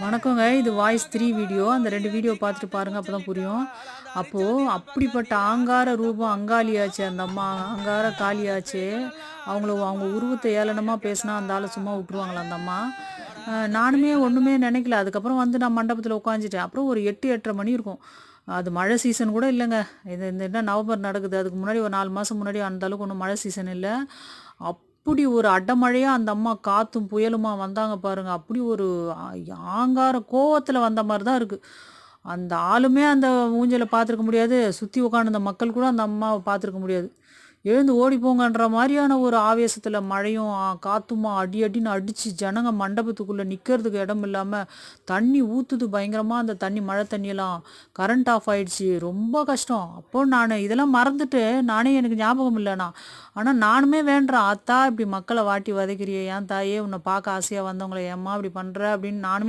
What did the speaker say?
வணக்கங்க. இது voice 3 video. அந்த 2 வீடியோ பார்த்துட்டு பாருங்க. அப்பதான் புரியும். அப்போ அப்படிப்பட்ட ஆங்கார ரூபம் அங்காளியாச்சே அந்த அம்மா. அங்கார காளியாச்சே. அவங்க உருவத்த ஏளனமா பேசினா அந்த ஆள சும்மா விட்டுருவாங்களா அந்த அம்மா? நானுமே ஒண்ணுமே நினைக்கல. அதுக்கப்புறம் வந்து நான் மண்டபத்தில உட்காந்துட்டேன். அப்புறம் ஒரு 8, 8:30 மணி இருக்கும். அது மழை சீசன் கூட இல்லங்க. இது இந்த என்ன நவம்பர் நடக்குது. அதுக்கு முன்னாடி ஒரு 4 மாசம் முன்னாடி அந்த அளவுக்கு ஒண்ணும் மழை சீசன் இல்ல. அப்படி ஒரு அடமழையா அந்த அம்மா காத்தும் புயலுமா வந்தாங்க பாருங்க. அப்படி ஒரு ஆ ஆங்கார கோவத்துல வந்த மாரி தான் இருக்கு. அந்த ஆளுமே அந்த மூஞ்சில பார்த்துருக்க முடியாது. சுத்தி உட்காந்துருந்த மக்கள் கூட அந்த அம்மாவ பார்த்துருக்க முடியாது. எழுந்து ஓடி போங்கன்ற மாரியான ஒரு ஆவேசத்துல மழையும், காத்துமா அடி அடின்னு அடிச்சு ஜனங்க மண்டபத்துக்குள்ள நிக்கிறதுக்கு இடம் இல்லாம, தண்ணி ஊத்துது பயங்கரமா அந்த தண்ணி மழை தண்ணியெல்லாம். கரண்ட் ஆஃப் ஆயிடுச்சு. ரொம்ப கஷ்டம். அப்போ நானு இதெல்லாம் மறந்துட்டு, நானே எனக்கு ஞாபகம் இல்ல ஆனா நானுமே வேண்டுறேன். "ஆத்தா இப்படி மக்கள வாட்டி வதைக்கிறியே, ஏன் தாயே உன்ன பார்க்க ஆசையா வந்தவங்கள ஏம்மா இப்படி பண்ற?" அப்படின்னு நானுமே